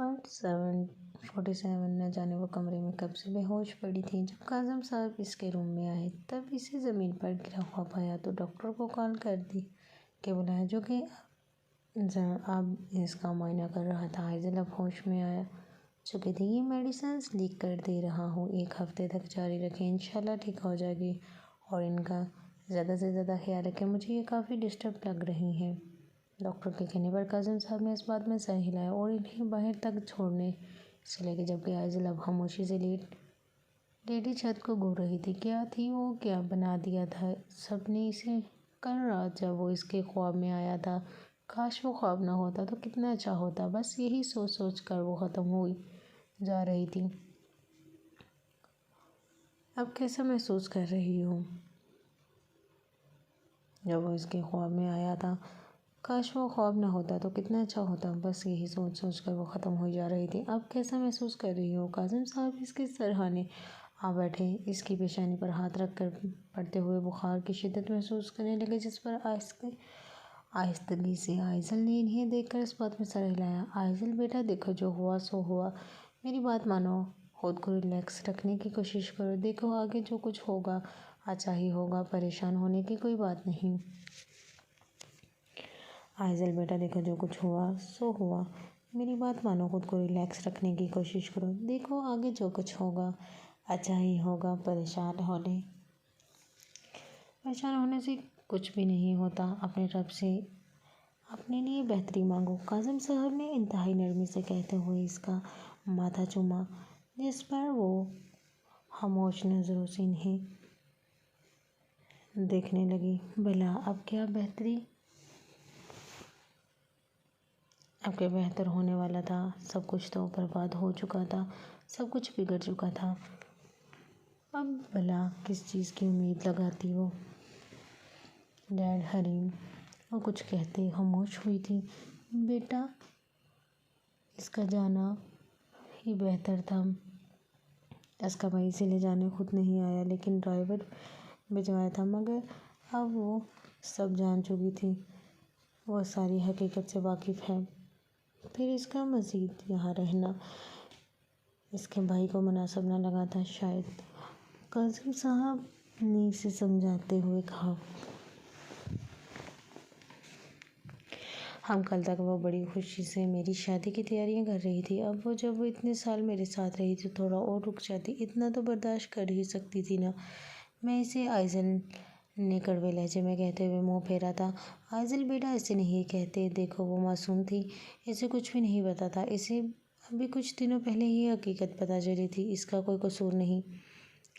Part 747। न जाने वो कमरे में कब से बेहोश पड़ी थी। जब काज़म साहब इसके रूम में आए तब इसे ज़मीन पर गिरा हुआ पाया तो डॉक्टर को कॉल कर दी के बुलाया, जो कि अब इसका मुआयना कर रहा था। आइज़ल अब होश में आया चुकी थी। ये मेडिसिन लीक कर दे रहा हूँ, 1 हफ्ते तक जारी रखें, इंशाल्लाह ठीक हो जाएगी। और इनका ज़्यादा से ज़्यादा ख्याल रखें, मुझे ये काफ़ी डिस्टर्ब लग रही हैं। डॉक्टर के कहने पर काज़म साहब ने इस बात में सर हिलाया और इन्हें बाहर तक छोड़ने चले गए, जबकि आइज़ल अब खामोशी से लेटी छत को घूर रही थी। क्या थी वो, क्या बना दिया था सबने इसे कल रात जब वो इसके ख्वाब में आया था। काश वो ख्वाब ना होता तो कितना अच्छा होता। बस यही सोच सोच कर वो ख़त्म हुई जा रही थी। अब कैसा महसूस कर रही हूँ जब वो इसके ख्वाब में आया था। काश वो ख्वाब ना होता तो कितना अच्छा होता। बस यही सोच सोच कर वो ख़त्म हो जा रही थी। अब कैसा महसूस कर रही हो। काज़म साहब इसके सरहाने आ बैठे, इसकी पेशानी पर हाथ रख कर पड़ते हुए बुखार की शिद्दत महसूस करने लगे, जिस पर आहिस्तगी से आइज़ल ने इन्हें देखकर इस बात में सर हिलाया। आइज़ल बेटा, देखो जो हुआ सो हुआ, मेरी बात मानो, खुद को रिलैक्स रखने की कोशिश करो। देखो आगे जो कुछ होगा अच्छा ही होगा, परेशान होने की कोई बात नहीं। आइज़ल बेटा, देखो जो कुछ हुआ सो हुआ, मेरी बात मानो, खुद को रिलैक्स रखने की कोशिश करो। देखो आगे जो कुछ होगा अच्छा ही होगा, परेशान होने से कुछ भी नहीं होता। अपने रब से अपने लिए बेहतरी मांगो। काज़म साहब ने इंतहाई नरमी से कहते हुए इसका माथा चूमा, जिस पर वो खामोश नज़रों से इन्हें देखने लगी। भला अब क्या बेहतर होने वाला था। सब कुछ तो बर्बाद हो चुका था, सब कुछ बिगड़ चुका था। अब भला किस चीज़ की उम्मीद लगाती वो। डैड, हरीम वो कुछ कहते खामोश हुई थी। बेटा, इसका जाना ही बेहतर था। इसका भाई इसे ले जाने खुद नहीं आया, लेकिन ड्राइवर भिजवाया था। मगर अब वो सब जान चुकी थी, वह सारी हकीकत से वाकिफ़ है। फिर इसका मज़ीद यहाँ रहना इसके भाई को मुनासिब न लगा था शायद। काज़म साहब ने इसे समझाते हुए कहा, हम कल तक वो बड़ी खुशी से मेरी शादी की तैयारियां कर रही थी। अब वो जब वो इतने साल मेरे साथ रही थी, थोड़ा और रुक जाती, इतना तो बर्दाश्त कर ही सकती थी ना। मैं इसे आइज़ल ने कड़वे लहजे में कहते हुए मुंह फेरा था। आइज़ल बेटा, ऐसे नहीं कहते। देखो वो मासूम थी, इसे कुछ भी नहीं पता था। इसे अभी कुछ दिनों पहले ही हकीकत पता चली थी, इसका कोई कसूर नहीं।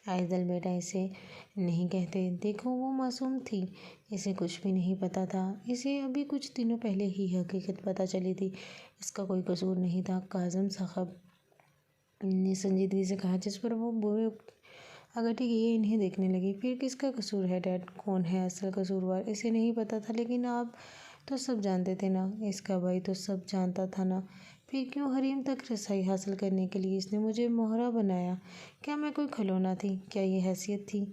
आइज़ल बेटा, इसे नहीं कहते। देखो वो मासूम थी, इसे कुछ भी नहीं पता था। इसे अभी कुछ दिनों पहले ही हकीकत पता चली थी, इसका कोई कसूर नहीं था। काज़म साहब ने संजीदगी से कहा, जिस पर वो बुरे अगटी ये इन्हें देखने लगी। फिर किसका कसूर है डैड, कौन है असल कसूरवार। इसे नहीं पता था, लेकिन आप तो सब जानते थे ना। इसका भाई तो सब जानता था ना। फिर क्यों हरीम तक रसाई हासिल करने के लिए इसने मुझे मोहरा बनाया। क्या मैं कोई खिलौना थी, क्या ये हैसियत थी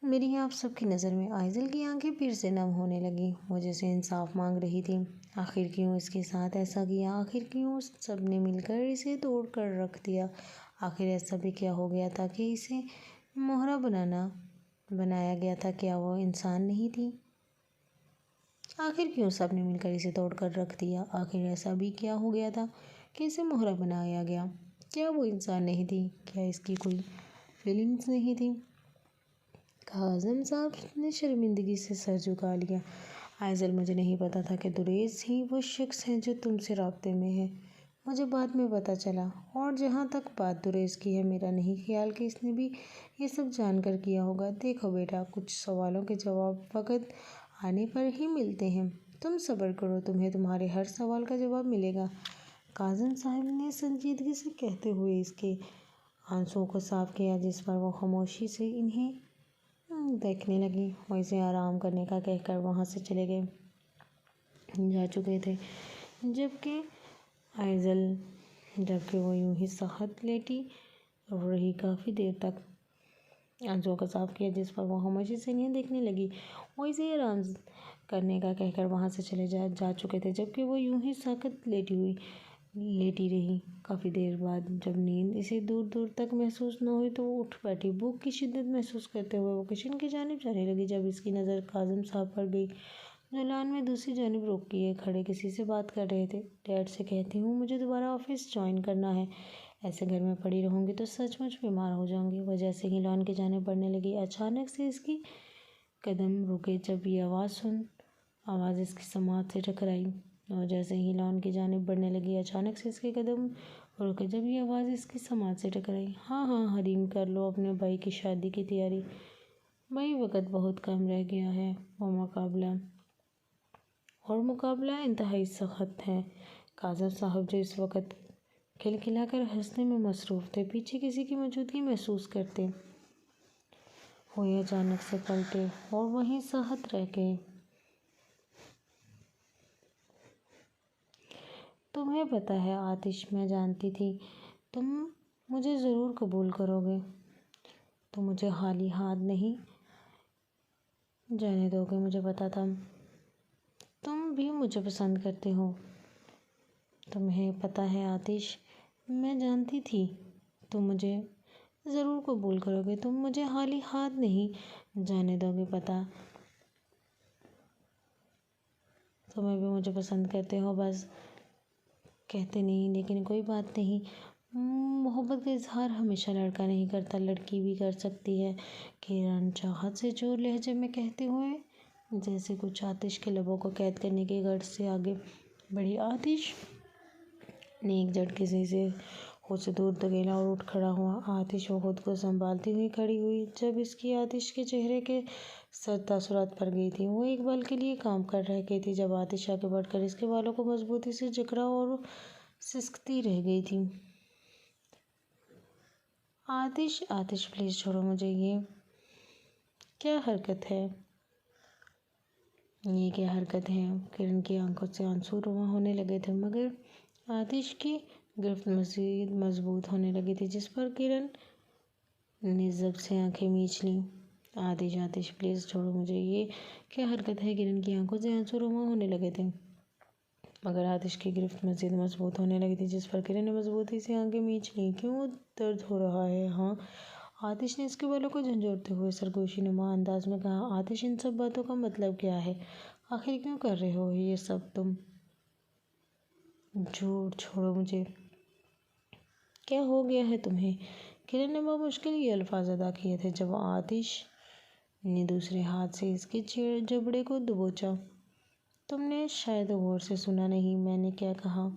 मेरी आप सबकी नज़र में। आइज़ल की आंखें फिर से नम होने लगी, वो जैसे इंसाफ मांग रही थी। आखिर क्यों इसके साथ ऐसा किया, आखिर क्यों सब ने मिलकर इसे तोड़ कर रख दिया। आखिर ऐसा भी क्या हो गया था कि इसे मोहरा बनाया गया था। क्या वो इंसान नहीं थी। आखिर क्यों सब ने मिलकर इसे तोड़ कर रख दिया। आखिर ऐसा भी क्या हो गया था कि इसे मोहरा बनाया गया। क्या वो इंसान नहीं थी, क्या इसकी कोई फीलिंग्स नहीं थी। काज़म साहब ने शर्मिंदगी से सर झुका लिया। आइज़ल, मुझे नहीं पता था कि दुरेस ही वो शख्स है जो तुमसे राब्ते में है। मुझे बाद में पता चला। और जहाँ तक बात दुरेस की है, मेरा नहीं ख्याल कि इसने भी ये सब जानकर किया होगा। देखो बेटा, कुछ सवालों के जवाब वक़्त आने पर ही मिलते हैं। तुम सब्र करो, तुम्हें तुम्हारे हर सवाल का जवाब मिलेगा। काज़म साहब ने संजीदगी से कहते हुए इसके आंसुओं को साफ किया, जिस पर वो खामोशी से इन्हें देखने लगी। वो इसे आराम करने का कहकर वहाँ से चले जा चुके थे, जबकि वो यूं ही साहत लेटी रही काफ़ी देर तक। आंसुओं को साफ किया, जिस पर वो खामोशी से इन्हें देखने लगी। वो इसे आराम करने का कहकर वहाँ से चले जा चुके थे, जबकि वो यूं ही साहत लेटी हुई लेटी रही। काफ़ी देर बाद जब नींद इसे दूर दूर तक महसूस न हुई तो वो उठ बैठी। भूख की शिद्दत महसूस करते हुए वो किचन की जानिब जाने लगी जब इसकी नज़र काज़िम साहब पर गई, जो लॉन में दूसरी जानिब रुक किए खड़े किसी से बात कर रहे थे। डैड से कहती हूँ मुझे दोबारा ऑफिस ज्वाइन करना है, ऐसे घर में पड़ी रहूँगी तो सचमुच बीमार हो जाऊँगी। वह जैसे ही लॉन की जानिब बढ़ने लगी, अचानक से इसकी कदम रुके जब ये आवाज़ इसकी समात से टकराई। और जैसे ही लॉन की जानिब बढ़ने लगी, अचानक से इसके कदम रुके जब ये आवाज़ इसकी समात से टकराई। हाँ हाँ हरीम, कर लो अपने भाई की शादी की तैयारी। भाई वक्त बहुत कम रह गया है और मुकाबला इंतहाई सख्त है। काज़म साहब जो इस वक्त खिलखिलाकर हंसने में मसरूफ़ थे, पीछे किसी की मौजूदगी महसूस करते हुए अचानक से पलटे और वहीं साहत रह गए। तुम्हें पता है आतिश, मैं जानती थी तुम मुझे ज़रूर कबूल करोगे। तुम मुझे खाली हाथ नहीं जाने दोगे। मुझे पता था तुम भी मुझे पसंद करते हो। तुम्हें पता है आतिश, मैं जानती थी तुम मुझे ज़रूर कबूल करोगे। तुम मुझे खाली हाथ नहीं जाने दोगे। पता तुम्हें भी मुझे पसंद करते हो, बस कहते नहीं। लेकिन कोई बात नहीं, मोहब्बत का इजहार हमेशा लड़का नहीं करता, लड़की भी कर सकती है। किरण चाहत से जोर लहजे में कहते हुए जैसे कुछ आतिश के लबों को कैद करने के गर्ज से आगे बढ़ी। आतिश ने एक झटके से इसे खुद से दूर धकेला और उठ खड़ा हुआ। आतिश वो खुद को संभालती हुई खड़ी हुई जब इसकी आतिश के चेहरे के सर तासुरात पर गई थी। वो एक पल के लिए काम कर रह गई थी जब आतिश आगे बढ़कर इसके बालों को मजबूती से जकड़ा और सिसकती रह गई थी। आतिश आतिश प्लीज़ छोड़ो मुझे। ये क्या हरकत है? ये क्या हरकत है? किरण की आंखों से आंसू रुआ होने लगे थे, मगर आतिश की गिरफ्त मज़ीद मजबूत होने लगी थी, जिस पर किरण ने जब से आंखें मींच लीं। आतिश आतिश प्लीज़ छोड़ो मुझे। ये क्या हरकत है? किरण की आंखों से आंसू रुआ होने लगे थे, मगर आतिश की गिरफ्त मज़ीद मजबूत होने लगी थी, जिस पर किरण ने मजबूती से आंखें मींच लीं। क्यों दर्द हो रहा है? हाँ, आतिश ने इसके बालों को झंझोड़ते हुए सरगोशी नुमा अंदाज में कहा। आतिश, इन सब बातों का मतलब क्या है? आखिर क्यों कर रहे हो ये सब तुम? झूठ, छोड़ो मुझे। क्या हो गया है तुम्हें? किरण ने मुश्किल ये अल्फाज अदा किए थे जब आतिश ने दूसरे हाथ से इसके जबड़े को दबोचा। तुमने शायद गौर से सुना नहीं, मैंने क्या कहा?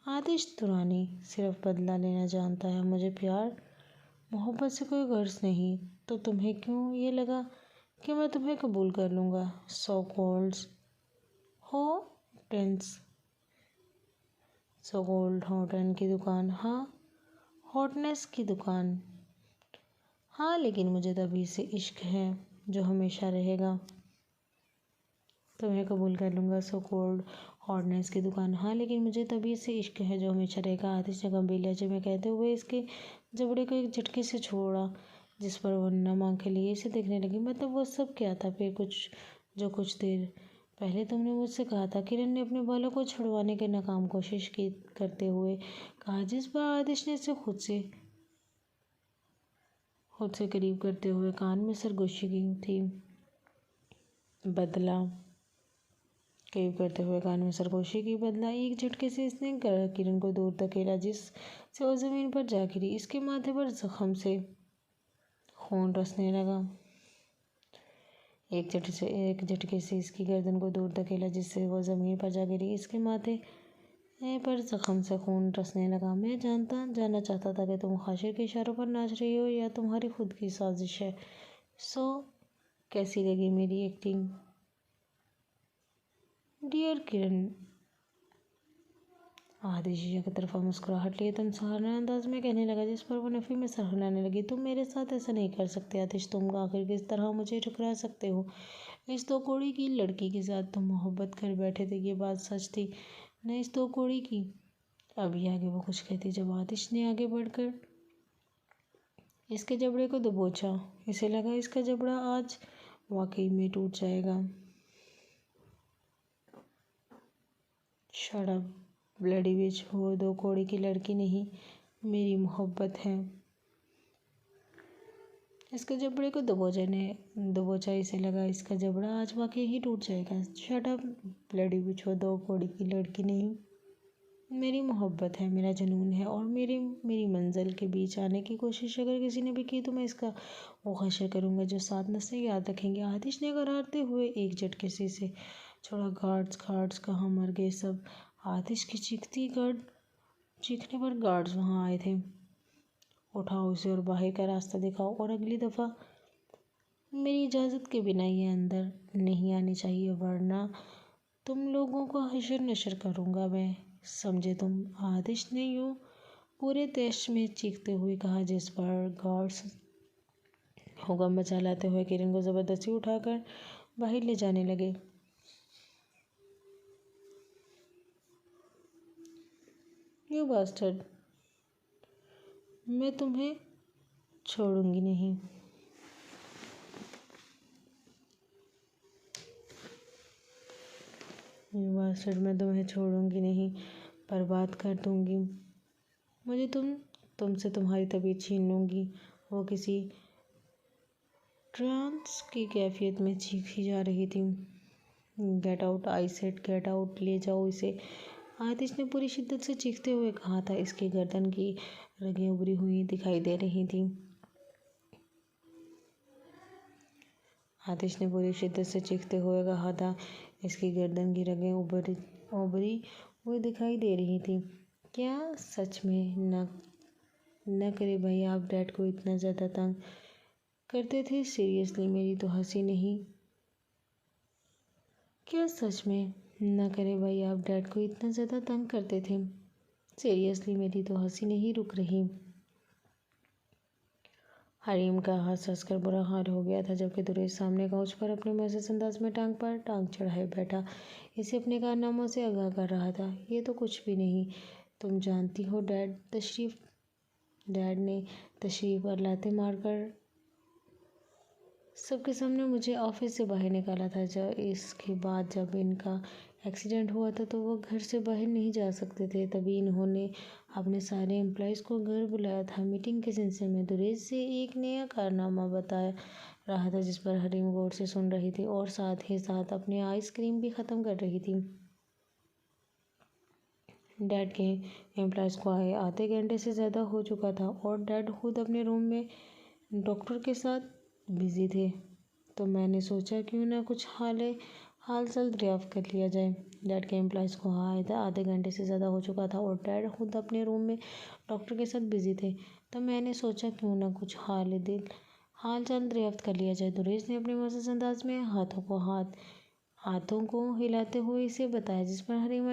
आतिश तुरानी सिर्फ बदला लेना जानता है। मुझे प्यार मोहब्बत से कोई गर्ज नहीं। तो तुम्हें क्यों ये लगा कि मैं तुम्हें कबूल कर लूँगा? सो कॉल्ड हॉटन की दुकान। हाँ, हॉटनेस की दुकान। हाँ, लेकिन मुझे तभी से इश्क है जो हमेशा रहेगा। तुम्हें कबूल कर लूँगा। सो कॉल्ड हॉटनेस की दुकान। हाँ, लेकिन मुझे तभी से इश्क है जो हमेशा रहेगा। आतिश ने गंभीर लहजे में कहते हुए इसके जबड़े को एक झटके से छोड़ा, जिस पर वह नम आंखें लिए इसे देखने लगी। मतलब वो सब क्या था? फिर कुछ देर पहले तुमने मुझसे कहा था। किरण ने अपने बालों को छुड़वाने की नाकाम कोशिश की करते हुए कहा, जिस पर आतिश ने इसे खुद से करीब करते हुए कान में सरगोशी की थी। बदला करीब करते हुए कान में सरगोशी की बदला। एक झटके से इसने किरण को दूर धकेला, जिस से वो जमीन पर जा गिरी। इसके माथे पर जख्म से खून रसने लगा। एक झटके से इसकी गर्दन को दूर धकेला, जिससे वो जमीन पर जा गिरी। इसके माथे पर जख्म से खून रसने लगा। मैं जानना चाहता था कि तुम खाशिर के इशारों पर नाच रही हो या तुम्हारी खुद की साजिश है। सो कैसी लगी मेरी एक्टिंग? डियर किरण, आतिश एक तरफा मुस्कुराहट लिए तुम सराहना अंदाज में कहने लगा, जिस पर वो नफ़ी में सर हिलाने लगी। तुम मेरे साथ ऐसा नहीं कर सकते आतिश। तुम आखिर किस तरह मुझे ठुकरा सकते हो? इस दो कौड़ी की लड़की के साथ तुम मोहब्बत कर बैठे थे, ये बात सच थी न? इस दो कौड़ी की। अभी आगे वो कुछ कहती जब आतिश ने आगे बढ़कर इसके जबड़े को दबोचा। इसे लगा इसका जबड़ा आज वाकई में टूट जाएगा। शट अप, ब्लडी बिच, वो 2 कौड़ी की लड़की नहीं, मेरी मोहब्बत है। इसके जबड़े को दबोचा इसे लगा इसका जबड़ा आज वाकई ही टूट जाएगा। शट अप ब्लडी बिच, वो 2 कौड़ी की लड़की नहीं, मेरी मोहब्बत है, मेरा जुनून है और मेरी मंजिल के बीच आने की कोशिश अगर किसी ने भी की तो मैं इसका वो हशर करूँगा जो 7 नस्लें याद रखेंगे। आतिश ने करारते हुए एक झटके से इसे छोड़ा। गार्ड्स कहाँ मर गए सब? आतिश की चीखने पर गार्ड्स वहाँ आए थे। उठाओ इसे और बाहर का रास्ता दिखाओ और अगली दफ़ा मेरी इजाज़त के बिना ये अंदर नहीं आनी चाहिए, वरना तुम लोगों को हशर नशर करूँगा मैं, समझे तुम? आतिश ने यूँ पूरे देश में चीखते हुए कहा, जिस पर गार्ड्स होगा मचा लाते हुए किरण को ज़बरदस्ती उठाकर बाहर ले जाने लगे। यू बास्टर्ड, मैं तुम्हें छोड़ूंगी नहीं। यू बास्टर्ड, मैं तुम्हें छोड़ूंगी नहीं, बर्बाद कर दूंगी। मुझे तुमसे तुम्हारी तबीयत छीन लूँगी। वो किसी ट्रांस की कैफियत में चीखी जा रही थी। Get out, I said get out, ले जाओ इसे, आतिश ने पूरी शिद्दत से चीखते हुए कहा था। इसकी गर्दन की रगें उभरी हुई दिखाई दे रही थी। आतिश ने पूरी शिद्दत से चीखते हुए कहा था। इसकी गर्दन की रगें उभरी हुई दिखाई दे रही थी। क्या सच में? न करे भाई, आप डैड को इतना ज़्यादा तंग करते थे? सीरियसली, मेरी तो हंसी नहीं। क्या सच में? न करे भाई, आप डैड को इतना ज़्यादा तंग करते थे? सीरियसली, मेरी तो हंसी नहीं रुक रही। हरीम का हंस कर बुरा हाल हो गया था, जबकि दुरेश सामने काउच पर अपने मुअज़्ज़ज़ अंदाज में टांग पर टांग चढ़ाए बैठा इसे अपने कारनामों से आगाह कर रहा था। ये तो कुछ भी नहीं, तुम जानती हो डैड ने तशरीफ़ पर लाते मारकर सबके सामने मुझे ऑफिस से बाहर निकाला था। इसके बाद जब इनका एक्सीडेंट हुआ था तो वो घर से बाहर नहीं जा सकते थे, तभी इन्होंने अपने सारे एम्प्लॉयज़ को घर बुलाया था। मीटिंग के सिलसिले में दुरेश से एक नया कारनामा बताया रहा था, जिस पर हरीम गौर से सुन रही थी और साथ ही साथ अपने आइसक्रीम भी ख़त्म कर रही थी। डैड के एम्प्लॉयज़ को आधे घंटे से ज़्यादा हो चुका था और डैड खुद अपने रूम में डॉक्टर के साथ बिज़ी थे, तो मैंने सोचा क्यों ना कुछ हाल चाल दरियाफ्त कर लिया जाए। डैड के एम्प्लॉयज़ को आधे घंटे से ज़्यादा हो चुका था और डैड खुद अपने रूम में डॉक्टर के साथ बिज़ी थे, तो मैंने सोचा क्यों ना कुछ हाल चाल दरियाफ्त कर लिया जाए। दुरेश ने अपने मुअज़्ज़ज़ अंदाज में हाथों को हिलाते हुए इसे बताया, जिस पर हरीम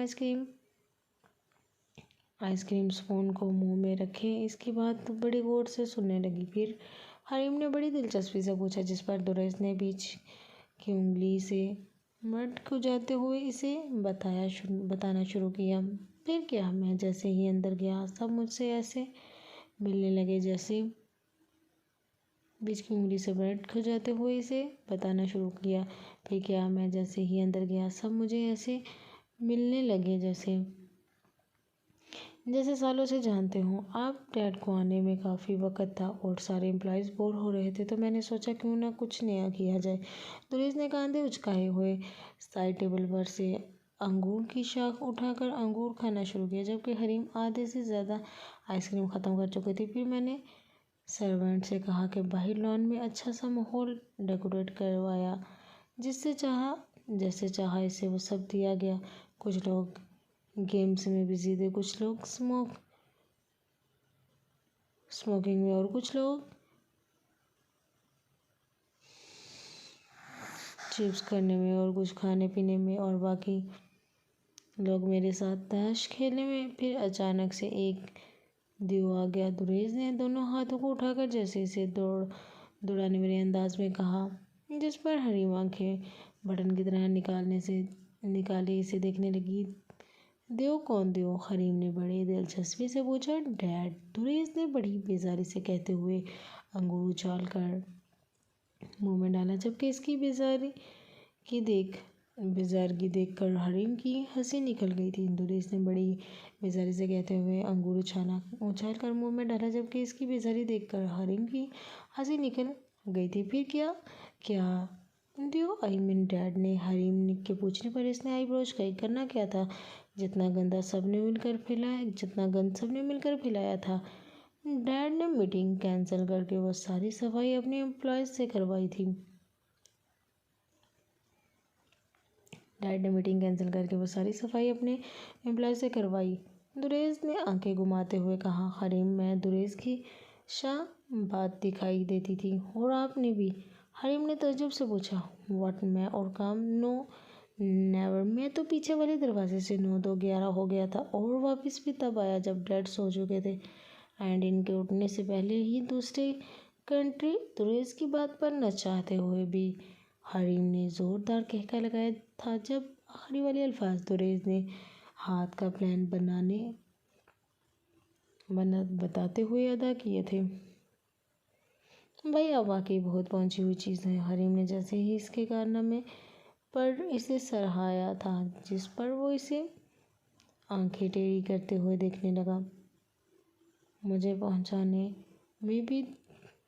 आइसक्रीम स्पून को मुंह में रखे इसकी बात बड़ी गौर से सुनने लगी। फिर हरीम ने बड़ी दिलचस्पी से पूछा, जिस पर दुरेश ने बीच की उंगली से मर्द खुजाते हुए इसे बताना शुरू किया। फिर क्या? मैं जैसे ही अंदर गया सब मुझसे ऐसे मिलने लगे, जैसे बीच की उंगली से ब्रेड खुजाते हुए इसे बताना शुरू किया। फिर क्या? मैं जैसे ही अंदर गया सब मुझे ऐसे मिलने लगे, जैसे सालों से जानते हो आप। डैड को आने में काफ़ी वक्त था और सारे एम्प्लॉयज़ बोर हो रहे थे, तो मैंने सोचा क्यों ना कुछ नया किया जाए। दुरेश ने कंधे उचकाए हुए साइड टेबल पर से अंगूर की शाख उठाकर अंगूर खाना शुरू किया, जबकि हरीम आधे से ज़्यादा आइसक्रीम ख़त्म कर चुकी थी। फिर मैंने सर्वेंट से कहा कि बाहर लॉन में अच्छा सा माहौल डेकोरेट करवाया, जैसे चाहा इसे वो सब दिया गया। कुछ लोग गेम्स में बिजी थे, कुछ लोग स्मोकिंग में और कुछ लोग चिप्स करने में और कुछ खाने पीने में और बाकी लोग मेरे साथ ताश खेलने में। फिर अचानक से एक दियो आ गया। दुरेश ने दोनों हाथों को उठाकर जैसे इसे दौड़ाने वाले अंदाज में कहा, जिस पर हरीम आंखें बटन की तरह निकाले इसे देखने लगी। दियो कौन? दियो, हरीम ने बड़े दिलचस्पी से पूछा। डैड, दुरेश ने बड़ी बेजारी से कहते हुए अंगूर उछाल कर मुंह में डाला, जबकि इसकी बेजारी की देख बेजारगी देखकर हरीम की हंसी निकल गई थी। दुरेश ने बड़ी बेजारी से कहते हुए अंगूर उछाल कर मुंह में डाला, जबकि इसकी बेजारी देखकर हरीम की हंसी निकल गई थी। फिर क्या क्या दियो आई मीन डैड ने हरीम के पूछने पर इसने आईब्रोज कही। करना क्या था? जितना गंद सबने मिलकर फैलाया था। डैड ने मीटिंग कैंसिल करके वो सारी सफाई अपने एम्प्लॉयज से करवाई थी। दुरेश ने आंखें घुमाते हुए कहा। हरीम में दुरेश की शाह बात दिखाई देती थी। और आपने भी? हरीम ने ताज्जुब से पूछा। व्हाट? मैं और काम? No never. मैं तो पीछे वाले दरवाजे से 9-11 हो गया था और वापस भी तब आया जब डैड सो चुके थे एंड इनके उठने से पहले ही दूसरे कंट्री। दुरेश की बात पर न चाहते हुए भी हरीम ने जोरदार कहका लगाया था जब आखिरी वाले अल्फाज दुरेश ने हाथ का प्लान बताते हुए अदा किए थे। भाई अब वाकई बहुत पहुंची हुई चीज़ है। हरीम ने जैसे ही इसके कारनामे पर इसे सराहाया था, जिस पर वो इसे आंखें टेढ़ी करते हुए देखने लगा। मुझे पहुंचाने में भी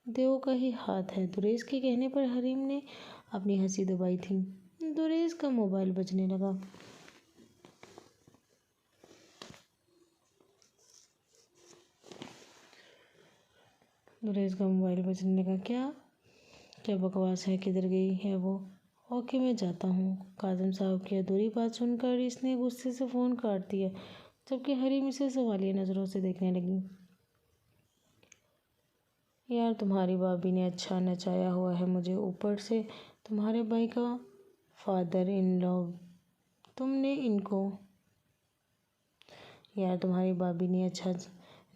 देव का ही हाथ है। दुरेश के कहने पर हरीम ने अपनी हंसी दबाई थी। दुरेश का मोबाइल बजने लगा। क्या क्या बकवास है? किधर गई है वो? ओके मैं जाता हूँ। काजम साहब की अधूरी बात सुनकर इसने गुस्से से फ़ोन काट दिया, जबकि हरीम इसे सवालिया नज़रों से देखने लगी। यार तुम्हारी भाभी ने अच्छा नचाया हुआ है मुझे, ऊपर से तुम्हारे भाई का फादर इन लॉ। तुमने इनको यार तुम्हारी भाभी ने अच्छा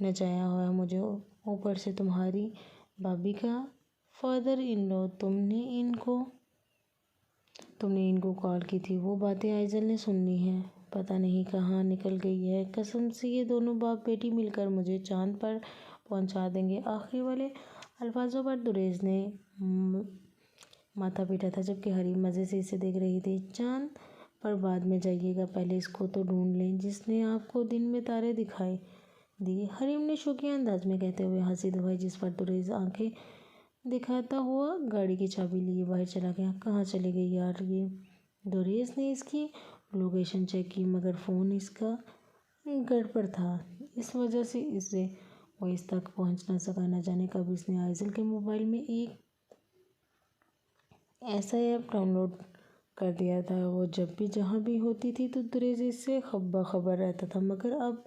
नचाया हुआ है मुझे, ऊपर से तुम्हारी भाभी का फादर इन लॉ। तुमने इनको कॉल की थी। वो बातें आइजल ने सुननी है, पता नहीं कहाँ निकल गई है। कसम से ये दोनों बाप बेटी मिलकर मुझे चांद पर पहुंचा देंगे। आखिरी वाले अल्फाजों पर दुरेश ने माथा पीटा था, जबकि हरीम मज़े से इसे देख रही थी। चांद पर बाद में जाइएगा, पहले इसको तो ढूंढ लें जिसने आपको दिन में तारे दिखाए दिए। हरीम ने शौकिया अंदाज में कहते हुए हंसी दबाई, जिस पर दुरेश आंखें दिखाता हुआ गाड़ी की चाबी लिए बाहर चला गया। कहाँ चली गई यार ये? दुरेश ने इसकी लोकेशन चेक की, मगर फ़ोन इसका घर पर था। इस वजह से वो इस तक पहुंच ना सका। न जाने कब इसने आइजल के मोबाइल में एक ऐसा ऐप डाउनलोड कर दिया था। वो जब भी जहाँ भी होती थी तो दुरेश इससे बाखबर रहता था, मगर अब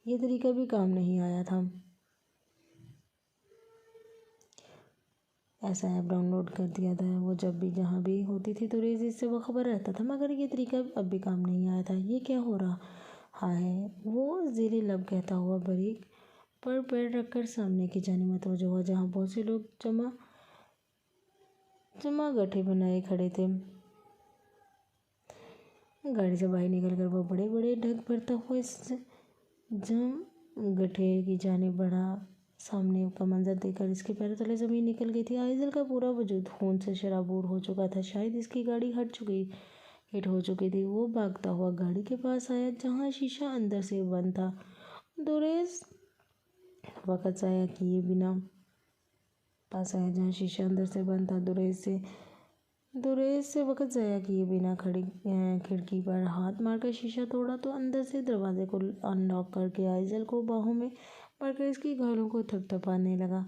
ये तरीका भी काम नहीं आया था। ऐसा ऐप डाउनलोड कर दिया था। वो जब भी जहाँ भी होती थी तो रेज इससे बाखबर रहता था, मगर ये तरीका अब भी काम नहीं आया था। ये क्या हो रहा है? वो ज़ेरे लब कहता हुआ ब्रेक पर पैर रखकर सामने की जानिब मतवज्जो हुआ, जहाँ बहुत से लोग जमा गड्ढे बनाए खड़े थे। गाड़ी से बाहर निकलकर वो बड़े बड़े ढक भरता हुआ इस जम गड्ढे की जानिब बढ़ा। सामने का मंजर देखकर इसके पैरों तले जमीन निकल गई थी। आइजल का पूरा वजूद खून से शराबूर हो चुका था। शायद इसकी गाड़ी हिट हो चुकी थी। वो भागता हुआ गाड़ी के पास आया, जहाँ शीशा अंदर से बंद था। दुरेश वक़्त ज़ाया किए बिना वक़्त ज़ाया किए बिना खिड़की पर हाथ मारकर शीशा तोड़ा, तो अंदर से दरवाजे को अनलॉक करके आइजल को बाहों में पकड़कर इसकी गालों को थपथपाने लगा।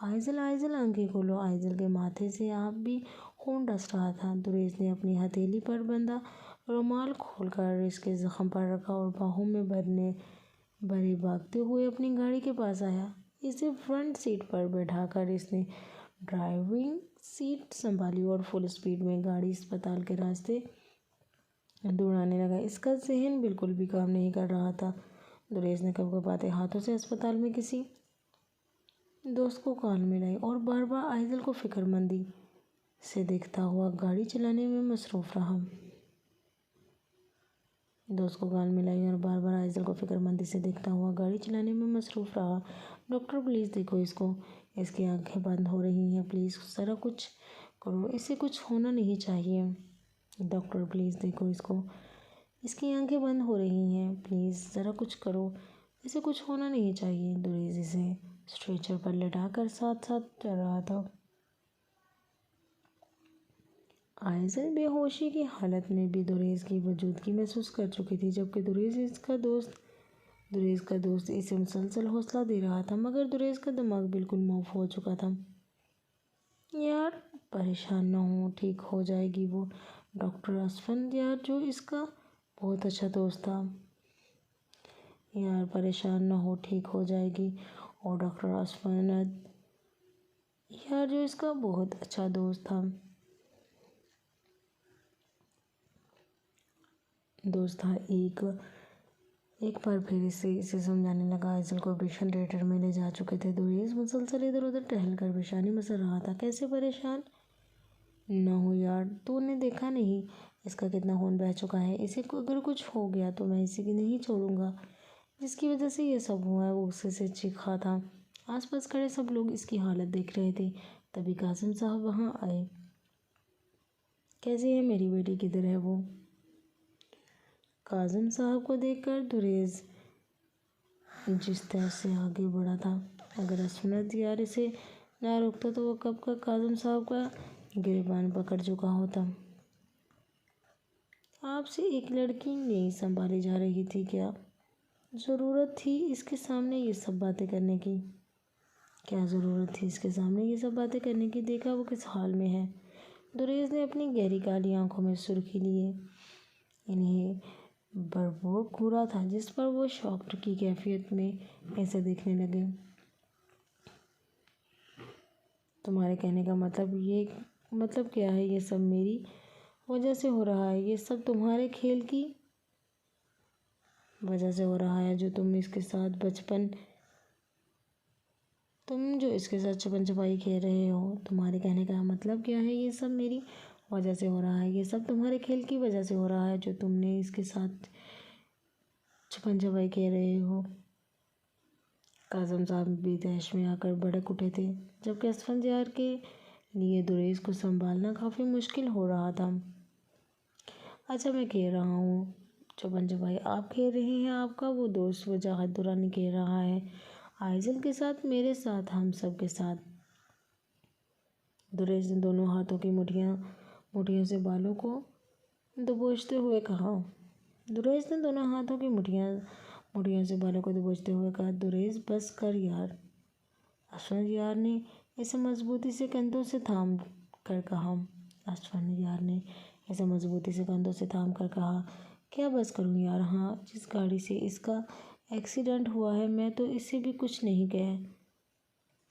आइजल आइजल आंखें खोलो। आइजल के माथे से आप भी खून डस रहा था। दुरेश ने अपनी हथेली पर बंधा रुमाल खोलकर इसके जख्म पर रखा और बाहों में भरे भागते हुए अपनी गाड़ी के पास आया। इसे फ्रंट सीट पर बैठाकर इसने ड्राइविंग सीट संभाली और फुल स्पीड में गाड़ी अस्पताल के रास्ते दौड़ाने लगा। इसका जहन बिल्कुल भी काम नहीं कर रहा था। दुरेश ने कपकपाते हाथों से अस्पताल में किसी दोस्त को कॉल मिलाई और बार बार आइजल को फिक्रमंदी से देखता हुआ गाड़ी चलाने में मसरूफ़ रहा। डॉक्टर प्लीज़ देखो इसको, इसकी आंखें बंद हो रही हैं। प्लीज़ ज़रा कुछ करो, इसे कुछ होना नहीं चाहिए। डॉक्टर प्लीज़ देखो इसको, इसकी आंखें बंद हो रही हैं, प्लीज़ ज़रा कुछ करो, इसे कुछ होना नहीं चाहिए। दुरेज इसे स्ट्रेचर पर लेटाकर साथ साथ चल रहा था। आइज़ल बेहोशी की हालत में भी दुरेज की मौजूदगी महसूस कर चुकी थी, जबकि दुरेज का दोस्त इसे मुसलसल हौसला दे रहा था, मगर दुरेज का दिमाग बिल्कुल मौफ हो चुका था। यार परेशान ना हो, ठीक हो जाएगी वो। डॉक्टर असफंद यार, जो इसका बहुत अच्छा दोस्त था, यार परेशान ना हो, ठीक हो जाएगी। और डॉक्टर असफंद यार, जो इसका बहुत अच्छा दोस्त था, एक बार फिर इसे समझाने लगा। आइज़ल को ऑपरेशन थिएटर में ले जा चुके थे। दुरेज मुसलसल इधर उधर टहल कर परेशानी में सर रहा था। कैसे परेशान ना हो यार, तूने देखा नहीं इसका कितना खून बह चुका है। इसे अगर कुछ हो गया तो मैं इसे नहीं छोड़ूंगा। जिसकी वजह से ये सब हुआ है वो उससे से चीखा था। आसपास खड़े सब लोग इसकी हालत देख रहे थे। तभी कासिम साहब वहाँ आए। कैसी है मेरी बेटी, किधर है वो? कासिम साहब को देखकर दुरेज जिस तरह से आगे बढ़ा था, अगर असमत यार इसे ना रोकता तो वो कब का कासिम साहब का गिरबान पकड़ चुका होता। आपसे एक लड़की नहीं संभाली जा रही थी क्या? ज़रूरत थी इसके सामने ये सब बातें करने की? क्या ज़रूरत थी इसके सामने ये सब बातें करने की? देखा वो किस हाल में है। दुरेज ने अपनी गहरी काली आंखों में सुर्खी लिए इन्हें बरबोर घूरा था, जिस पर वो शॉक्ड की कैफियत में ऐसे देखने लगे। तुम्हारे कहने का मतलब क्या है? ये सब मेरी वजह से हो रहा है, ये सब तुम्हारे खेल की वजह से हो रहा है, जो तुम जो इसके साथ छुपन छुपाई खेल रहे हो। तुम्हारे कहने का मतलब क्या है? ये सब मेरी वजह से हो रहा है, ये सब तुम्हारे खेल की वजह से हो रहा है, जो तुमने इसके साथ छुपन छुपाई खेल रहे हो। कासिम साहब भी तैश में आकर भड़क उठे थे, जबकि असफंदियार के लिए दुरेज को संभालना काफ़ी मुश्किल हो रहा था। अच्छा मैं खेल रहा हूँ छुपन छुपाई, आप खेल रहे हैं, आपका वो दोस्त वजाहत दुरानी खेल रहा है आइज़ल के साथ, मेरे साथ, हम सब के साथ। दुरेज ने दोनों हाथों की मुठियों से बालों को दबोचते हुए कहा। दुरेज ने दोनों हाथों की मुठियों से बालों को दबोचते हुए कहा, दुरेज बस कर यार। अश्वन यार ने इसे मजबूती से कंधों से थाम कर कहा। अश्वन यार ने इसे मजबूती से कंधों से थाम कर कहा, क्या बस करूं यार? हाँ, जिस गाड़ी से इसका एक्सीडेंट हुआ है, मैं तो इससे भी कुछ नहीं कह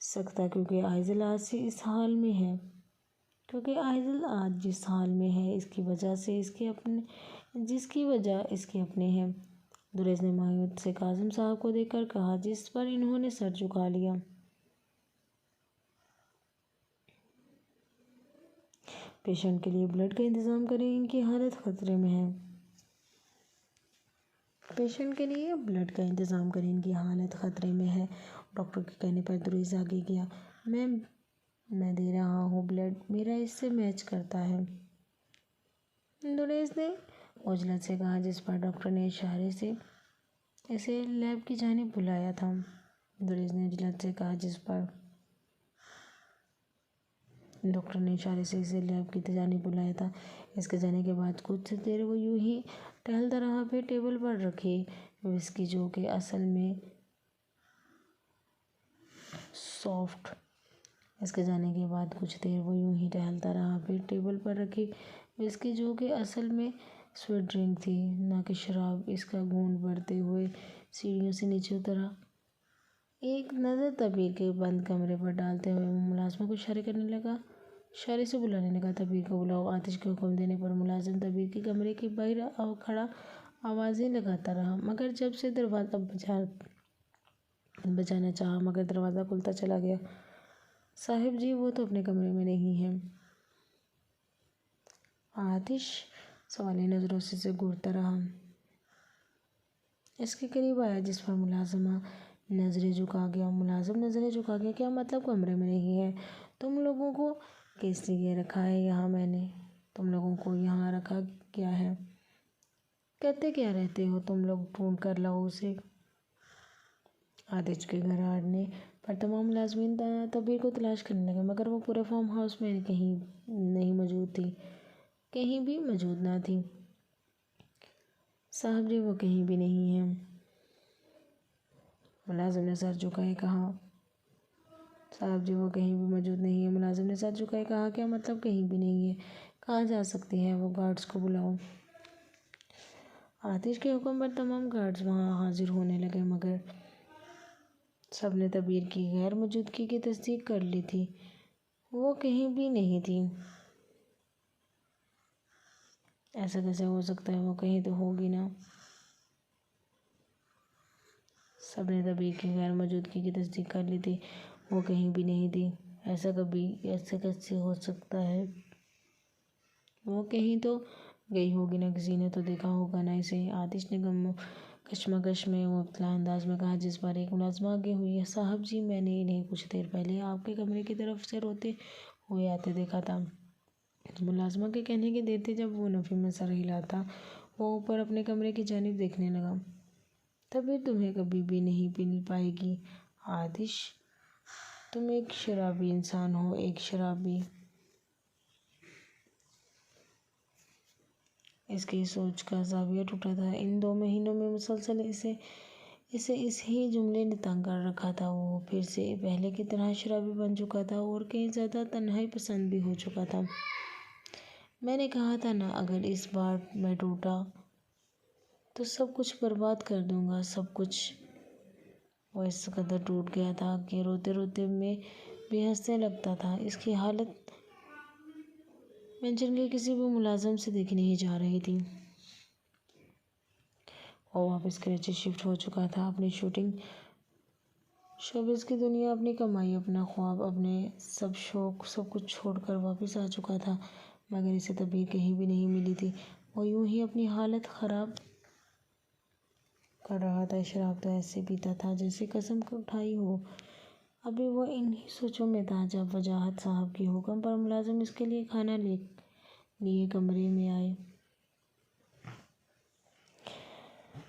सकता, क्योंकि आइज़ल आज से इस हाल में है। क्योंकि आइज़ल आज जिस हाल में है, इसकी वजह जिसकी वजह इसके अपने हैं। दुरेज ने मायूस से कासिम साहब को देखकर कहा, जिस पर इन्होंने सर झुका लिया। पेशेंट के लिए ब्लड का इंतज़ाम करें, इनकी हालत खतरे में है। पेशेंट के लिए ब्लड का इंतज़ाम करें, इनकी हालत खतरे में है। डॉक्टर के कहने पर दुरेज आगे गया। मैं दे रहा हूँ ब्लड, मेरा इससे मैच करता है। दुरेज ने उजलत से कहा, जिस पर डॉक्टर ने इशारे से इसे लैब की जानिब बुलाया था। दुरेज ने उजलत से कहा, जिस पर डॉक्टर ने इशारे से इसे लैब की जानिब बुलाया था। इसके जाने के बाद कुछ देर वो यूं ही टहलता रहा। फिर टेबल पर रखे विस्की, जो कि असल में सॉफ्ट इसके जाने के बाद कुछ देर वो यूं ही टहलता रहा। फिर टेबल पर रखी विस्की, जो कि असल में स्वीट ड्रिंक थी, ना कि शराब, इसका घूंट बढ़ते हुए सीढ़ियों से नीचे उतरा। एक नज़र तबीर के बंद कमरे पर डालते हुए मुलाजिम को इशारे करने लगा, इशारे से बुलाने लगा। तबीर को बुलाओ। आतिश के हुक्म देने पर मुलाजिम तबीर के कमरे के बाहर खड़ा आवाज़ें लगाता रहा, मगर जब से दरवाज़ा बजाना चाहा, मगर दरवाज़ा खुलता चला गया। साहिब जी, वो तो अपने कमरे में नहीं है। आतिश सवाली नज़रों से घूरता रहा। इसके करीब आया, जिस पर मुलाजिम नज़रें झुका गया। क्या मतलब कमरे में नहीं है? तुम लोगों को किस लिए रखा है यहाँ? मैंने तुम लोगों को यहाँ रखा क्या है? कहते क्या रहते हो तुम लोग? ढूंढ कर लाओ उसे। आतिश के घर आने पर तमाम मुलाजमीन तबीर को तलाश करने लगे, मगर वो पूरे फार्म हाउस में कहीं नहीं मौजूद थी, कहीं भी मौजूद ना थी। साहब जी वो कहीं भी नहीं है। मुलाजिम ने सर झुकाए कहा, साहब जी वो कहीं भी मौजूद नहीं है। मुलाजिम ने सर झुकाए कहा, क्या मतलब कहीं भी नहीं है? कहाँ जा सकती है वो? गार्ड्स को बुलाओ। आतिश के हुक्म पर तमाम गार्ड्स वहाँ हाजिर होने लगे, मगर सबने तबीर की गैर मौजूदगी की तस्दीक कर ली थी। वो कहीं भी नहीं थी। ऐसा कैसे हो सकता है? वो कहीं तो होगी ना। सबने तबीर की गैर मौजूदगी की तस्दीक कर ली थी। वो कहीं भी नहीं थी। ऐसा कैसे हो सकता है? वो कहीं तो गई होगी ना, किसी ने तो देखा होगा ना इसे। आतिश ने कशमकश में मुबतला अंदाज में कहा, जिस पर एक मुलाजमा आगे हुई है। साहब जी मैंने इन्हें कुछ देर पहले आपके कमरे की तरफ से रोते हुए आते देखा था। मुलाजमा के कहने की देर थी जब वो नफ़ी में सर हिलाता वो ऊपर अपने कमरे की जानिब देखने लगा। तभी तुम्हें कभी भी नहीं मिल पाएगी आतिश। तुम एक शराबी इंसान हो, एक शराबी। इसकी सोच का ज़ाविया टूटा था। इन 2 महीनों में मुसलसल इसे इस ही जुमले ने तंग कर रखा था। वो फिर से पहले की तरह शराबी बन चुका था और कहीं ज़्यादा तन्हाई पसंद भी हो चुका था। मैंने कहा था ना, अगर इस बार मैं टूटा तो सब कुछ बर्बाद कर दूंगा, सब कुछ। वो इस कदर टूट गया था कि रोते रोते में भी हंसने लगता था। इसकी हालत मेंशन के किसी भी मुलाजम से देखी नहीं जा रही थी। वो वापस कराची शिफ्ट हो चुका था। अपनी शूटिंग, शोबिस की दुनिया, अपनी कमाई, अपना ख्वाब, अपने सब शौक, सब कुछ छोड़कर वापस आ चुका था, मगर इसे तबीर कहीं भी नहीं मिली थी। वो यूं ही अपनी हालत ख़राब कर रहा था। शराब तो ऐसे पीता था जैसे कसम उठाई हो। अभी वो इन्हीं सोचों में था जब वजाहत साहब के हुक्म पर मुलाजिम इसके लिए खाना लिए कमरे में आए।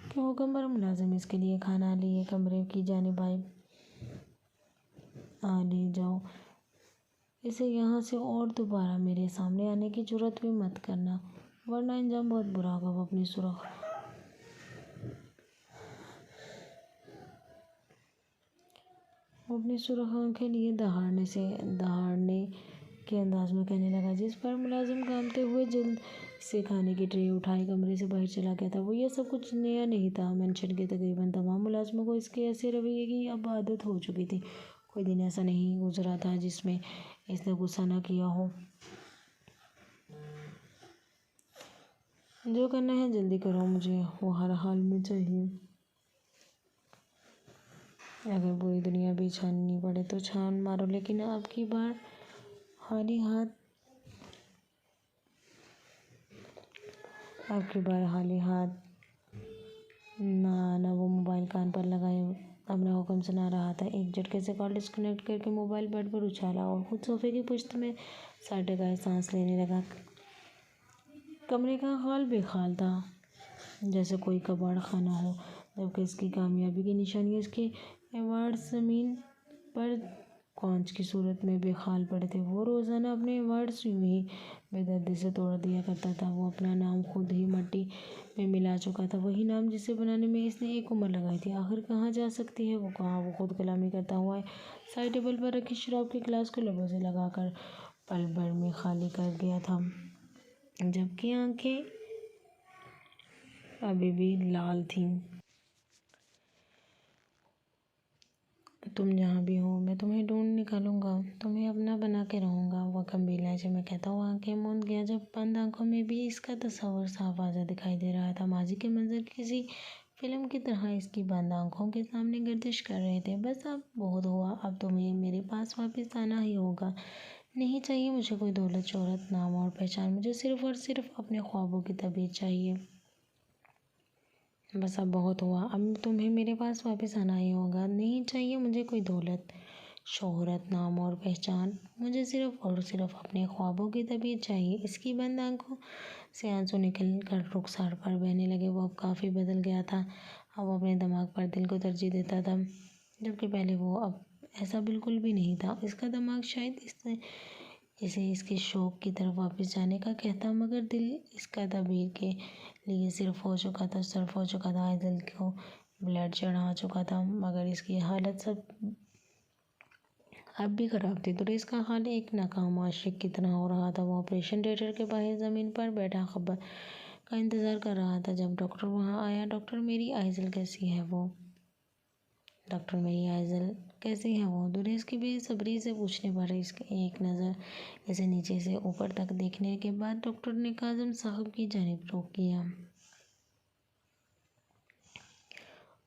के हुक्म पर मुलाजिम इसके लिए खाना लिए कमरे की जानिब आए। ले जाओ इसे यहाँ से, और दोबारा मेरे सामने आने की जुर्रत भी मत करना, वरना अंजाम बहुत बुरा होगा। वो अपनी सुर्ख आंखें लिए दहाड़ने के अंदाज में कहने लगा, जिस पर मुलाजिम कामते हुए जल्द से खाने की ट्रे उठाए कमरे से बाहर चला गया था। वो यह सब कुछ नया नहीं था। मेंशन के तकरीबन तमाम मुलाजिमों को इसके ऐसे रवैये की अब आदत हो चुकी थी। कोई दिन ऐसा नहीं गुजरा था जिसमें इसने गुस्सा न किया हो। जो करना है जल्दी करो, मुझे वो हर हाल में चाहिए। अगर पूरी दुनिया भी छाननी पड़े तो छान मारो, लेकिन अब की बार खाली हाथ ना वो मोबाइल कान पर लगाए अपना हुक्म सुना रहा था। एक झटके से कॉल डिस्कनेक्ट करके मोबाइल बेड पर उछाला और खुद सोफे की पुश्त में सर टिकाए सांस लेने लगा। कमरे का हाल बेहाल था, जैसे कोई कबाड़ खाना हो, जबकि इसकी कामयाबी की निशानियाँ, इसके अवार्ड्स ज़मीन पर कौंच की सूरत में बेहाल पड़े थे। वो रोज़ाना अपने अवार्ड्स यूं ही बेदर्दी से तोड़ दिया करता था। वो अपना नाम खुद ही मिट्टी में मिला चुका था, वही नाम जिसे बनाने में इसने एक उम्र लगाई थी। आखिर कहाँ जा सकती है वो? कहाँ? वो खुद कलामी करता हुआ साइड टेबल पर रखी शराब के गिलास को लबों से लगाकर पल भर में खाली कर गया था, जबकि आंखें अभी भी लाल थीं। तुम जहाँ भी हो मैं तुम्हें ढूंढ निकालूंगा, तुम्हें अपना बना के रहूँगा, वह गंभीर लहजे में कहता हुआ आंखें मूंद गया। जब बंद आंखों में भी इसका तस्वर साफ आजा दिखाई दे रहा था। माजी के मंजर किसी फिल्म की तरह इसकी बंद आंखों के सामने गर्दिश कर रहे थे। बस अब बहुत हुआ, अब तुम्हें मेरे पास वापस आना ही होगा। नहीं चाहिए मुझे कोई दौलत, शोहरत, नाम और पहचान, मुझे सिर्फ और सिर्फ अपने ख्वाबों की तबीयत चाहिए। बस अब बहुत हुआ, अब तुम्हें मेरे पास वापस आना ही होगा। नहीं चाहिए मुझे कोई दौलत, शोहरत, नाम और पहचान। मुझे सिर्फ और सिर्फ अपने ख्वाबों की तबीयत चाहिए। इसकी बंद आंखों से आंसू निकल कर रुखसार पर बहने लगे। वो अब काफ़ी बदल गया था। अब वो अपने दिमाग पर दिल को तरजीह देता था, जबकि पहले वो अब ऐसा बिल्कुल भी नहीं था। इसका दिमाग शायद इसे इसके शौक की तरफ वापस जाने का कहता, मगर दिल इसका तबीर के लिए सिर्फ हो चुका था, सर्फ हो चुका था। दिल को ब्लड चढ़ा चुका था, मगर इसकी हालत सब अब भी खराब थी। तो इसका हाल एक नाकाम आशिक की तरह हो रहा था। वो ऑपरेशन थिएटर के बाहर ज़मीन पर बैठा खबर का इंतज़ार कर रहा था जब डॉक्टर वहाँ आया। डॉक्टर मेरी आइज़ल कैसी है वो? डॉक्टर मेरी आइज़ल कैसी है वो? दुरेश की बेसब्री से पूछने पर इसके एक नज़र इसे नीचे से ऊपर तक देखने के बाद डॉक्टर ने काज़म साहब की जानिब रुख किया।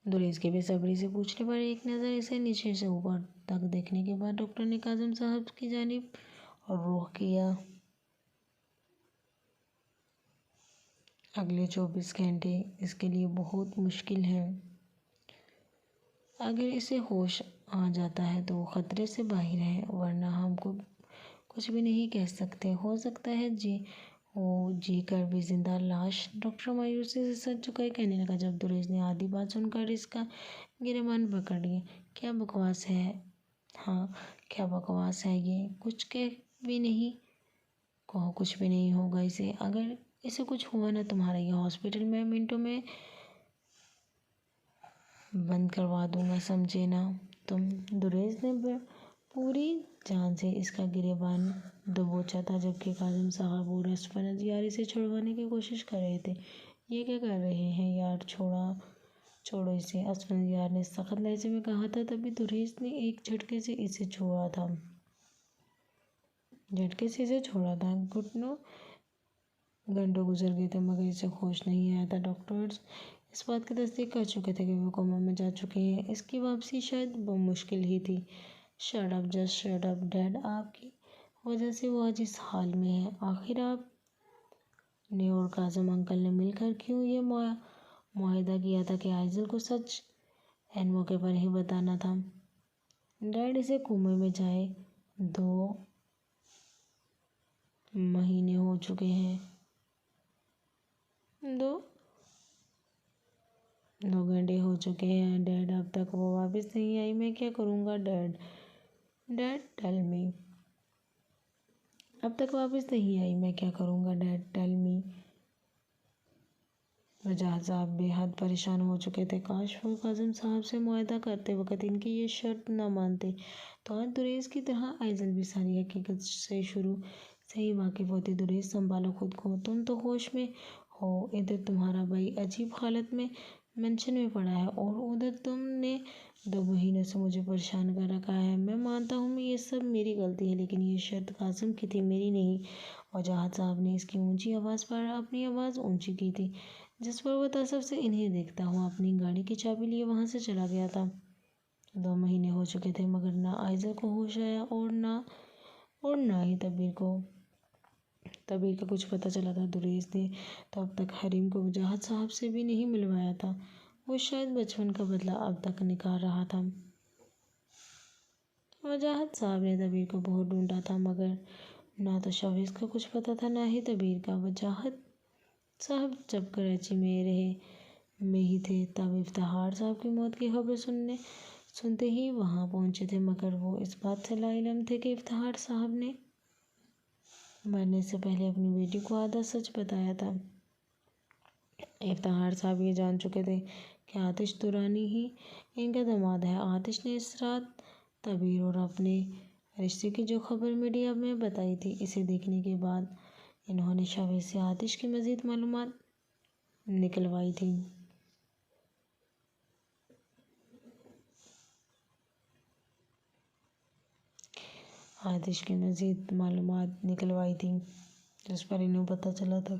दुरेश की बेसब्री से पूछने पर एक नज़र इसे नीचे से ऊपर तक देखने के बाद डॉक्टर ने काज़म साहब की जानिब रुख किया। अगले 24 घंटे इसके लिए बहुत मुश्किल हैं। अगर इसे होश आ जाता है तो वो ख़तरे से बाहर है, वरना हमको कुछ भी नहीं कह सकते। हो सकता है वो जी कर भी जिंदा लाश। डॉक्टर मायूसी से सर झुकाए कहने लगा। जब दुरेश ने आधी बात सुनकर इसका गिरेबान पकड़ लिया। क्या बकवास है? हाँ, क्या बकवास है ये? कुछ कह भी नहीं। कहो, कुछ भी नहीं होगा इसे। अगर इसे कुछ हुआ ना, तुम्हारा ये हॉस्पिटल में मिनटों में बंद करवा दूंगा, समझे ना तुम? दुरेश ने पूरी जान से इसका गिरेबान दबोचा था, जबकि काज़म साहब और असफनद यार इसे छुड़वाने की कोशिश कर रहे थे। ये क्या कर रहे हैं यार? छोड़ो इसे, असफनद यार ने सख्त लहजे में कहा था। तभी दुरेश ने एक झटके से इसे छोड़ा था। घंटों गुजर गए थे, मगर इसे होश नहीं आया था। डॉक्टर्स इस बात की तस्दीक कर चुके थे कि वो कोमा में जा चुके हैं। इसकी वापसी शायद मुश्किल ही थी। Shut up, just shut up dad. आपकी वजह से वो आज इस हाल में है। आखिर आप ने और काज़म अंकल ने मिलकर क्यों ये मुआहदा किया था कि आइज़ल को सच एन मौके पर ही बताना था? डैड, इसे कोमे में जाए 2 महीने हो चुके हैं। 2 घंटे हो चुके हैं डैड। अब तक वो वापस नहीं आई। मैं क्या करूँगा डैड? Tell me. अब तक वापस नहीं आई, मैं क्या करूँगा डैड? Tell me. वजाहत साहब बेहद परेशान हो चुके थे। काश वो काज़म साहब से मुआहदा करते वक्त इनकी ये शर्त न मानते, तो आज दुरेश की तरह आइज़ल भी सारी हकीकत से शुरू से ही वाकिफ़ होती। दुरेश, संभालो खुद को, तुम तो होश में हो। इधर तुम्हारा भाई अजीब हालत में मेंशन में पड़ा है और उधर तुमने 2 महीनों से मुझे परेशान कर रखा है। मैं मानता हूँ ये सब मेरी गलती है, लेकिन ये शर्त कासिम की थी, मेरी नहीं। वजाहत साहब ने इसकी ऊंची आवाज़ पर अपनी आवाज़ ऊंची की थी, जिस पर वह तसव्वुर से इन्हें देखता हुआ अपनी गाड़ी की चाबी लिए वहाँ से चला गया था। 2 महीने हो चुके थे, मगर ना आइज़ल को होश आया और ना ही तबीर का कुछ पता चला था। दुरेश ने तो अब तक हरीम को वजाहत साहब से भी नहीं मिलवाया था। वो शायद बचपन का बदला अब तक निकाल रहा था। वजाहत साहब ने तबीर को बहुत ढूंढा था, मगर ना तो शवेज़ का कुछ पता था, ना ही तबीर का। वजाहत साहब जब कराची में ही थे, तब इफ्तिखार साहब की मौत की खबर सुनते ही वहाँ पहुँचे थे, मगर वो इस बात से लाइलम थे कि इफ्तिखार साहब ने मरने से पहले अपनी बेटी को आधा सच बताया था। इफ्तिखार साहब ये जान चुके थे कि आतिश दुरानी ही इनका दामाद है। आतिश ने इस रात तबीर और अपने रिश्ते की जो खबर मीडिया में बताई थी, इसे देखने के बाद इन्होंने शवेज़ से आतिश की मज़ीद मालूमात निकलवाई थी। जिस पर इन्हें पता चला था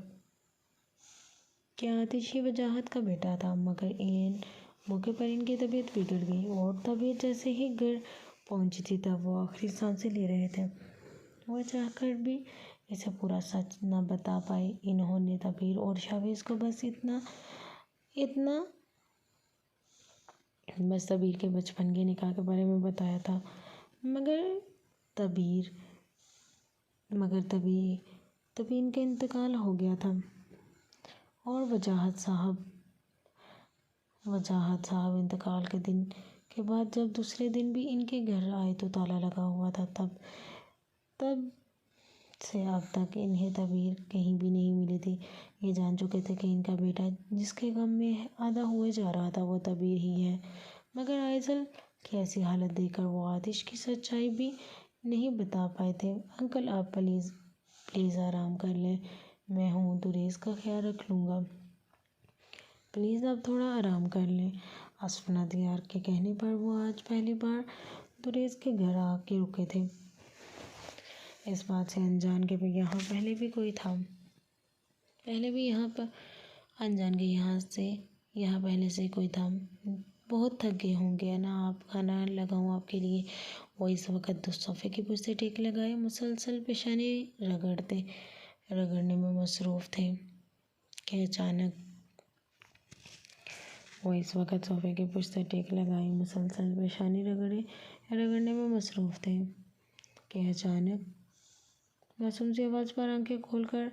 कि आतिश ही वजाहत का बेटा था, मगर इन मौके पर इनकी तबीयत बिगड़ गई और तबीयत जैसे ही घर पहुंची थी, तब वो आखिरी सांसें ले रहे थे। वह चाहकर भी इसे पूरा सच न बता पाए। इन्होंने तबीर और शवेज़ को बस तबीर के बचपन के निकाह के बारे में बताया था। मगर तबीर मगर तभी तभी इनका इंतकाल हो गया था। और वजाहत साहब इंतकाल के दिन के बाद जब दूसरे दिन भी इनके घर आए तो ताला लगा हुआ था। तब से अब तक इन्हें तबीर कहीं भी नहीं मिली थी। ये जान चुके थे कि इनका बेटा जिसके गम में आधा हुए जा रहा था वो तबीर ही है। मगर आइजल की ऐसी हालत देखकर वो आतिश की सच्चाई भी नहीं बता पाए थे। अंकल आप प्लीज़ प्लीज़ आराम कर लें, मैं हूँ, दुरेस का ख्याल रख लूँगा। प्लीज़ आप थोड़ा आराम कर लें। आसफना दियार के कहने पर वो आज पहली बार दुरेस के घर आके रुके थे। इस बात से अनजान के भी यहाँ पहले भी कोई था। पहले भी यहाँ पर अनजान के यहाँ पहले से कोई था। बहुत थक गए होंगे ना आप, खाना लगाऊं आपके लिए। वो इस वक्त सोफे की पुश्ते टेक लगाए मुसलसल पेशानी रगड़ने में मसरूफ़ थे कि अचानक वो इस वक्त सोफे की पुश्ते टेक लगाए मुसलसल पेशानी रगड़ने में मसरूफ़ थे कि अचानक मासूम सी आवाज़ पर आंखें खोलकर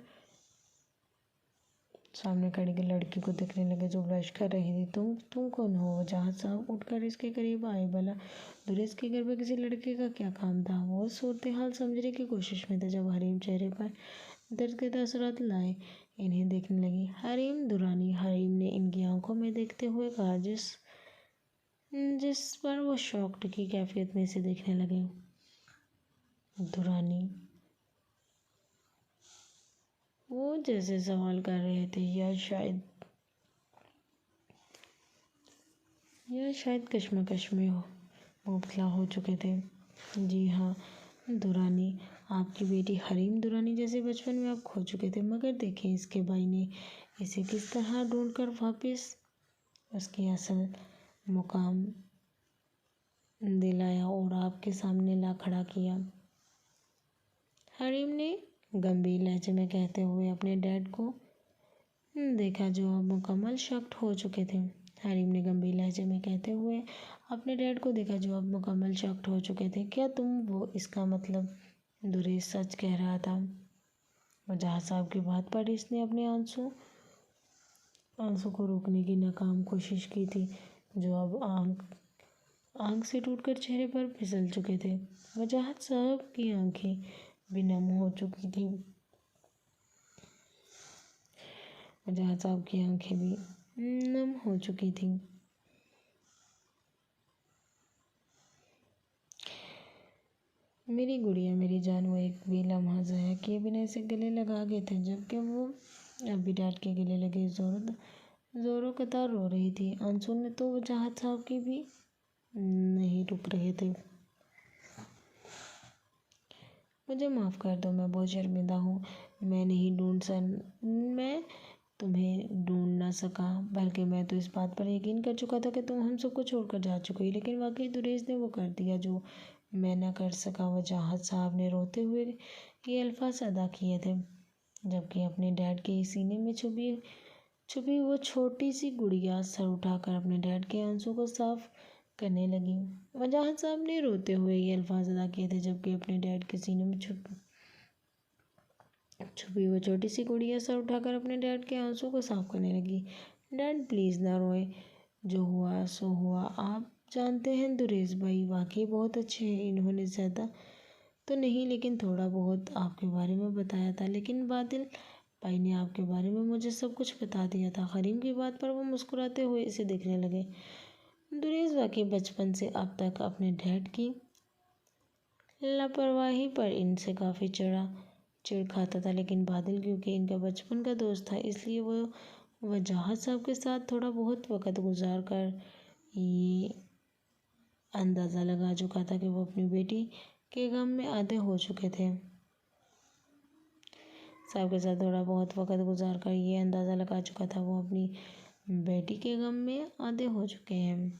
सामने खड़ी की लड़की को देखने लगे जो ब्लश कर रही थी। तुम कौन हो? वजाहत साहब उठकर इसके करीब आए। भला दुरेस के घर में किसी लड़के का क्या काम था? वो सूरत हाल समझने की कोशिश में था जब हरीम चेहरे पर दर्द के तासुरात लाए इन्हें देखने लगी। हरीम दुरानी, हरीम ने इनकी आंखों में देखते हुए कहा, जिस पर वो शॉक्ड की कैफियत में इसे देखने लगे। दुरानी वो जैसे सवाल कर रहे थे या शायद कश्मकश में मुबतला हो चुके थे। जी हाँ दुरानी, आपकी बेटी हरीम दुरानी जैसे बचपन में आप खो चुके थे। मगर देखें इसके भाई ने इसे किस तरह ढूंढकर वापस उसकी असल मुकाम दिलाया और आपके सामने ला खड़ा किया। हरीम ने गंभीर लहजे में कहते हुए अपने डैड को देखा जो अब मुकम्मल शॉक्ड हो चुके थे। हरीम ने गंभीर लहजे में कहते हुए अपने डैड को देखा जो अब मुकम्मल शॉक्ड हो चुके थे। क्या तुम वो? इसका मतलब दुरेस सच कह रहा था। वजाहत साहब की बात पर इसने अपने आंसू को रोकने की नाकाम कोशिश की थी जो अब आंख से टूटकर चेहरे पर फिसल चुके थे। वजाहत साहब की आंखें भी नम हो चुकी थी। वजाहत साहब की आंखें भी नम हो चुकी थी। मेरी गुड़िया, मेरी जान, वो एक भी लम्हा ज़ाया किए बिना इसे गले लगा गए थे जबकि वो अब भी डैड के गले लगे जोरों कतार रो रही थी। आंसू ने तो वजाहत साहब की भी नहीं रुक रहे थे। मुझे माफ़ कर दो, मैं बहुत शर्मिंदा हूँ। मैं तुम्हें ढूंढ ना सका, बल्कि मैं तो इस बात पर यकीन कर चुका था कि तुम हम सबको छोड़कर जा चुके हो। लेकिन वाकई दुरेस ने वो कर दिया जो मैं ना कर सका। वजाहत साहब ने रोते हुए ये अल्फाज अदा किए थे जबकि अपने डैड के सीने में छुपी वो छोटी सी गुड़िया सर उठाकर अपने डैड के आंसू को साफ करने लगी। वजाहत साहब ने रोते हुए ये अल्फाज अदा किए थे जबकि अपने डैड के सीने में छुपी वो छोटी सी गुड़िया सर उठाकर अपने डैड के आंसू को साफ करने लगी। डैड प्लीज़ ना रोए, जो हुआ सो हुआ। आप जानते हैं दुरेश भाई वाकई बहुत अच्छे हैं। इन्होंने ज़्यादा तो नहीं लेकिन थोड़ा बहुत आपके बारे में बताया था। लेकिन बादल भाई ने आपके बारे में मुझे सब कुछ बता दिया था। हरीम की बात पर वो मुस्कुराते हुए इसे देखने लगे। दुरेश वाकई बचपन से अब तक अपने डैड की लापरवाही पर इनसे काफ़ी चिढ़ खाता था। लेकिन बादल क्योंकि इनका बचपन का दोस्त था इसलिए वो वजाहत साहब के साथ थोड़ा बहुत वक़्त गुजार कर ये अंदाज़ा लगा चुका था कि वो अपनी बेटी के गम में आधे हो चुके थे। साहब के साथ थोड़ा बहुत वक़्त गुजार कर ये अंदाज़ा लगा चुका था वो अपनी बेटी के गम में आधे हो चुके हैं।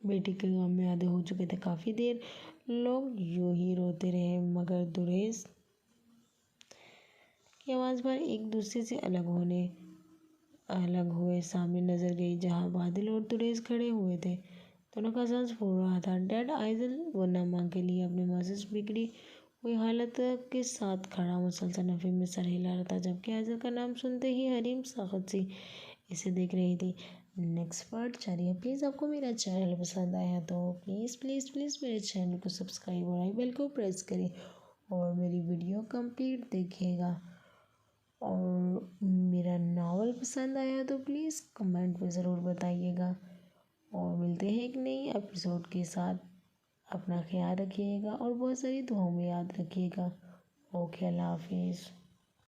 बेटी के गम में आधे हो चुके थे। काफ़ी देर लोग यूं ही रोते रहे मगर दुरेश की आवाज़ पर एक दूसरे से अलग हुए सामने नजर गई जहाँ बादल और तुरेश खड़े हुए थे। दोनों का सांस फूल रहा था। डैड, आइजल वो माँ के लिए अपनी महसूस बिगड़ी हुई हालत के साथ खड़ा मुसलसल नफे में सर हिला रहा था, जबकि आइजल का नाम सुनते ही हरीम साखत सी इसे देख रही थी। नेक्स्ट पार्ट जारी है। प्लीज़ आपको मेरा चैनल पसंद आया तो प्लीज़ प्लीज़ प्लीज़ मेरे चैनल को सब्सक्राइब और आई बेल को प्रेस करें और मेरी वीडियो कंप्लीट देखिएगा। और मेरा नावल पसंद आया तो प्लीज़ कमेंट में ज़रूर बताइएगा। और मिलते हैं एक नई एपिसोड के साथ। अपना ख्याल रखिएगा और बहुत सारी दुआओं में याद रखिएगा। ओके, अल्लाह हाफिज़।